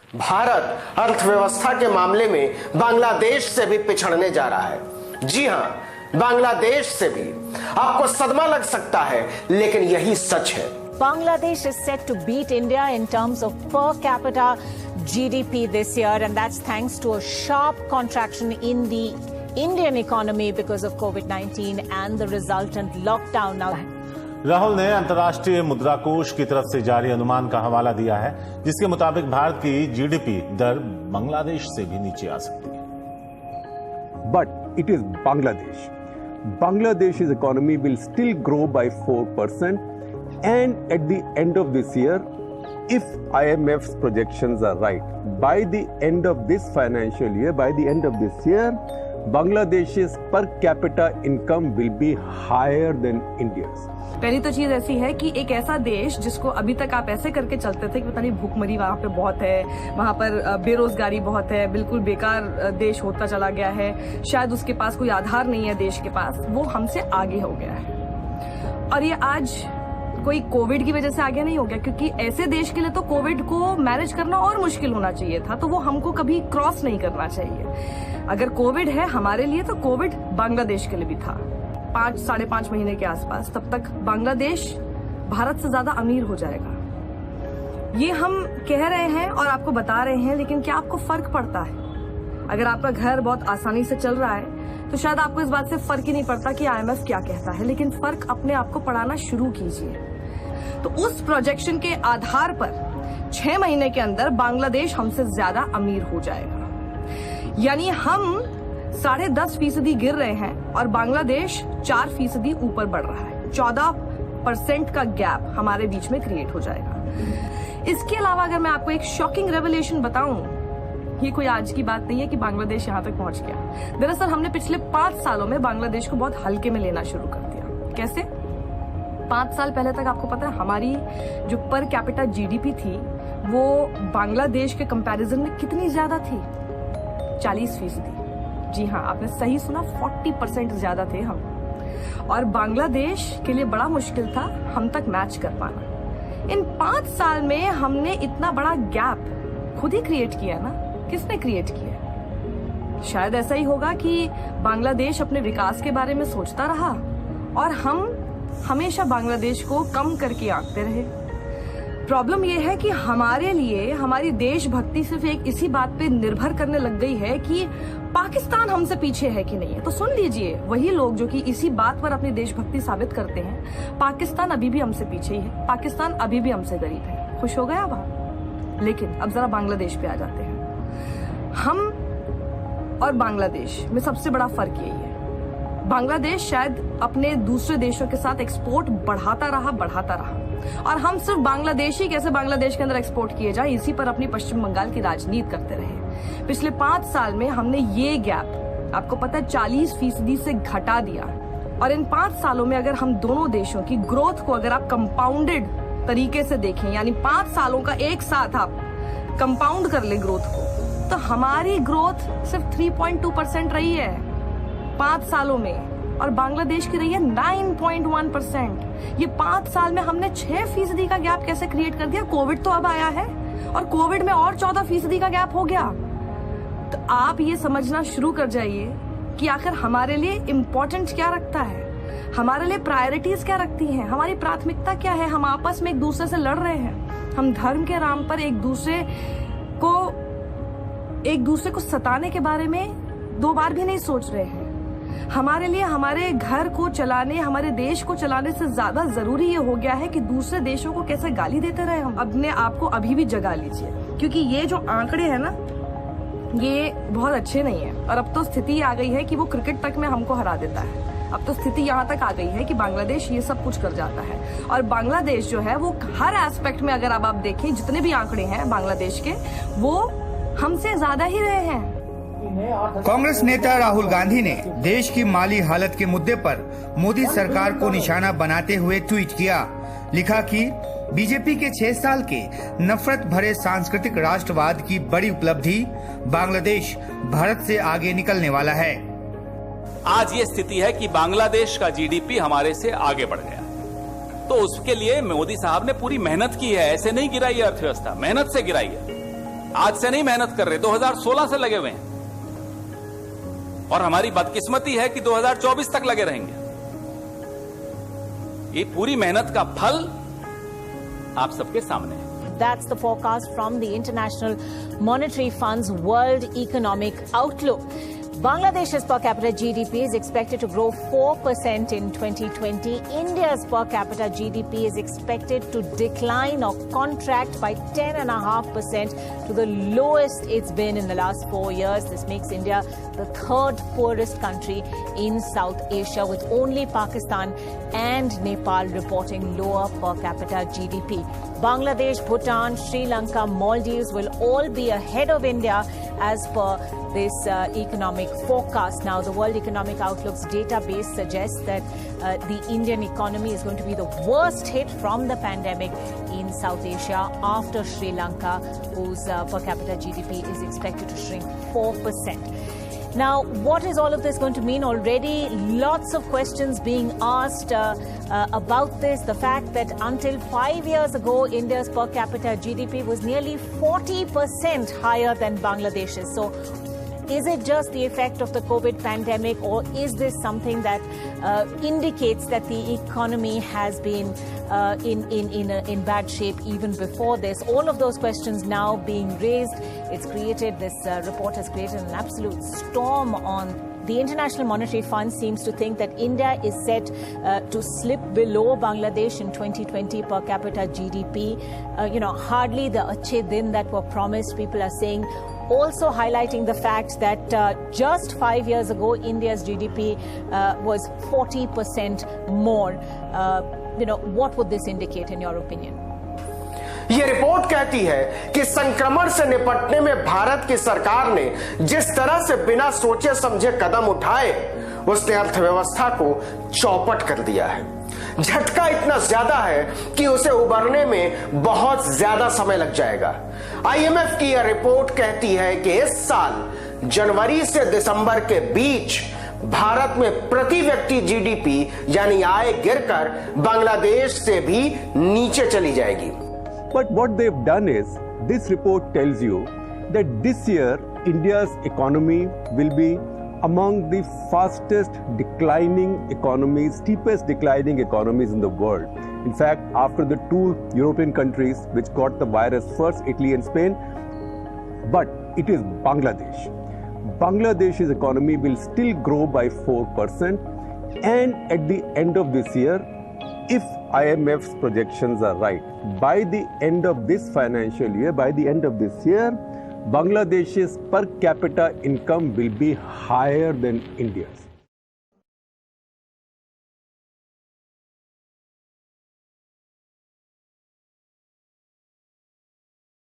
भारत अर्थव्यवस्था के मामले में बांग्लादेश से भी पिछड़ने जा रहा है। जी हां, बांग्लादेश से भी। आपको सदमा लग सकता है, लेकिन यही सच है। Bangladesh is set to beat India in terms of per capita GDP this year, and that's thanks to a sharp contraction in the Indian economy because of COVID-19 and the resultant lockdown. Now, Rahul ने अंतर्राष्ट्रीय मुद्रा कोष की तरफ से जारी अनुमान का हवाला दिया है, जिसके मुताबिक भारत की जीडीपी दर बांग्लादेश से भी नीचे आ सकती है। But it is Bangladesh. Bangladesh's economy will still grow by 4%, and at the end of this year, if IMF's projections are right, by the end of this financial year, by the end of this year, Bangladesh's per capita income will be higher than India's. पहली तो चीज ऐसी है कि एक ऐसा देश जिसको अभी तक आप ऐसे करके चलते थे कि पता नहीं भूखमरी वहाँ पे बहुत है, वहाँ पर बेरोजगारी बहुत है, बिल्कुल बेकार देश होता चला गया है, शायद उसके पास कोई आधार नहीं है देश के पास, वो हमसे आगे हो गया है। और ये आज कोई कोविड की वजह से आगे नहीं हो गया, क्योंकि ऐसे देश के लिए तो कोविड को मैनेज करना और मुश्किल होना चाहिए था, तो वो हमको कभी क्रॉस नहीं करना चाहिए। अगर कोविड है हमारे लिए, तो कोविड बांग्लादेश के लिए भी था 5-5.5 महीने के आसपास। तब तक बांग्लादेश भारत से ज्यादा अमीर हो जाएगा। ये हम कह रहे हैं और आपको बता रहे हैं, लेकिन क्या आपको फर्क पड़ता है? अगर आपका घर बहुत आसानी से चल रहा है तो शायद आपको इस बात से फर्क ही नहीं पड़ता कि IMF क्या कहता है, लेकिन फर्क अपने आप को पढ़ाना शुरू कीजिए। तो उस प्रोजेक्शन के आधार पर 6 महीने के अंदर बांग्लादेश हमसे ज्यादा अमीर हो जाएगा। यानी हम 10.5% गिर रहे हैं और बांग्लादेश 4% ऊपर बढ़ रहा है। 14% का गैप हमारे बीच में क्रिएट हो जाएगा। इसके अलावा अगर मैं आपको एक शॉकिंग रेवलेशन बताऊं, ये कोई आज की बात नहीं है कि बांग्लादेश यहां तक पहुंच गया। दरअसल हमने पिछले 5 सालों में बांग्लादेश को बहुत हल्के में लेना शुरू कर दिया। कैसे? 5 साल पहले तक आपको पता है हमारी जो पर कैपिटा जीडीपी थी वो बांग्लादेश के कंपैरिजन में कितनी ज्यादा थी? 40%। जी हाँ, आपने सही सुना, 40% ज्यादा थे हम। और बांग्लादेश के लिए बड़ा मुश्किल था हम तक मैच कर पाना। इन 5 साल में हमने इतना बड़ा गैप खुद ही क्रिएट किया ना। किसने क्रिएट किया? शायद ऐसा ही होगा कि बांग्लादेश अपने विकास के बारे में सोचता रहा और हम हमेशा बांग्लादेश को कम करके आंकते रहे। प्रॉब्लम यह है कि हमारे लिए हमारी देशभक्ति सिर्फ एक इसी बात पे निर्भर करने लग गई है कि पाकिस्तान हमसे पीछे है कि नहीं है। तो सुन लीजिए, वही लोग जो कि इसी बात पर अपनी देशभक्ति साबित करते हैं, पाकिस्तान अभी भी हमसे पीछे ही है, पाकिस्तान अभी भी हमसे गरीब है। खुश हो गया अब आप? लेकिन अब जरा बांग्लादेश पे आ जाते हैं। हम और बांग्लादेश में सबसे बड़ा फर्क यही है, बांग्लादेश शायद अपने दूसरे देशों के साथ एक्सपोर्ट बढ़ाता रहा और हम सिर्फ बांग्लादेशी कैसे बांग्लादेश के अंदर एक्सपोर्ट किए जाए, इसी पर अपनी पश्चिम बंगाल की राजनीति करते रहे। पिछले 5 साल में हमने ये गैप आपको पता है 40% से घटा दिया। और इन 5 सालों में अगर हम दोनों देशों की ग्रोथ को अगर आप कंपाउंडेड तरीके से देखें, यानी 5 सालों का एक साथ आप कंपाउंड कर ले ग्रोथ को, तो हमारी ग्रोथ सिर्फ 3.2% रही है 5 सालों में, और बांग्लादेश की रही है 9.1%। ये 5 साल में हमने 6% का गैप कैसे क्रिएट कर दिया? कोविड तो अब आया है और कोविड में और 14% का गैप हो गया। तो आप ये समझना शुरू कर जाइए कि आखिर हमारे लिए इम्पोर्टेंट क्या रखता है, हमारे लिए प्रायोरिटीज क्या रखती हैं, हमारी प्राथमिकता क्या है। हम आपस में एक दूसरे से लड़ रहे हैं, हम धर्म के नाम पर एक दूसरे को सताने के बारे में 2 बार भी नहीं सोच रहे हैं। हमारे लिए हमारे घर को चलाने, हमारे देश को चलाने से ज्यादा जरूरी ये हो गया है कि दूसरे देशों को कैसे गाली देते रहे। हम अपने आप को अभी भी जगा लीजिए, क्योंकि ये जो आंकड़े हैं ना, ये बहुत अच्छे नहीं है। और अब तो स्थिति आ गई है कि वो क्रिकेट तक में हमको हरा देता है। अब तो स्थिति यहाँ तक आ गई है कि बांग्लादेश ये सब कुछ कर जाता है। और बांग्लादेश जो है वो हर एस्पेक्ट में अगर आप देखें, जितने भी आंकड़े हैं बांग्लादेश के, वो हमसे ज्यादा ही रहे हैं। कांग्रेस नेता राहुल गांधी ने देश की माली हालत के मुद्दे पर मोदी सरकार को निशाना बनाते हुए ट्वीट किया। लिखा कि बीजेपी के 6 साल के नफरत भरे सांस्कृतिक राष्ट्रवाद की बड़ी उपलब्धि, बांग्लादेश भारत से आगे निकलने वाला है। आज ये स्थिति है कि बांग्लादेश का जीडीपी हमारे से आगे बढ़ गया, तो उसके लिए मोदी साहब ने पूरी मेहनत की है। ऐसे नहीं गिराई है अर्थव्यवस्था, मेहनत से गिराई है। आज से नहीं मेहनत कर रहे, 2016 से लगे हुए हैं। और हमारी बदकिस्मती है कि 2024 तक लगे रहेंगे। ये पूरी मेहनत का फल आप सबके सामने है। That's the forecast from the International Monetary Fund's World Economic Outlook. Bangladesh's per capita GDP is expected to grow 4% in 2020. India's per capita GDP is expected to decline or contract by 10.5% to the lowest it's been in the last 4 years. This makes India the third poorest country in South Asia, with only Pakistan and Nepal reporting lower per capita GDP. Bangladesh, Bhutan, Sri Lanka, Maldives will all be ahead of India as per this economic forecast. Now, the World Economic Outlook's database suggests that the Indian economy is going to be the worst hit from the pandemic in South Asia after Sri Lanka, whose per capita GDP is expected to shrink 4%. Now, what is all of this going to mean? Already lots of questions being asked about this. The fact that until 5 years ago, India's per capita GDP was nearly 40% higher than Bangladesh's. So, is it just the effect of the COVID pandemic, or is this something that indicates that the economy has been in bad shape even before this? All of those questions now being raised. It's created, this report has created an absolute storm on. The International Monetary Fund seems to think that India is set to slip below Bangladesh in 2020 per capita GDP. Hardly the Achhe Din that were promised, people are saying. Also highlighting the fact that just 5 years ago, India's GDP was 40% more. What would this indicate in your opinion? ये report कहती है कि संक्रमण से निपटने में भारत की सरकार ने जिस तरह से बिना सोचे समझे कदम उठाए, उसने अर्थव्यवस्था को चौपट कर दिया है। झटका इतना ज्यादा है कि उसे उबरने में बहुत ज्यादा समय लग जाएगा। आईएमएफ की यह रिपोर्ट कहती है कि इस साल जनवरी से दिसंबर के बीच भारत में प्रति व्यक्ति जीडीपी यानी आय गिरकर बांग्लादेश से भी नीचे चली जाएगी। But what they've done is, this report tells you that this year India's economy will be among the fastest declining economies, steepest declining economies in the world. In fact, after the two European countries which got the virus first, Italy and Spain, but it is Bangladesh. Bangladesh's economy will still grow by 4%, and at the end of this year, if IMF's projections are right, by the end of this financial year, by the end of this year, Bangladesh's per capita income will be higher than India's.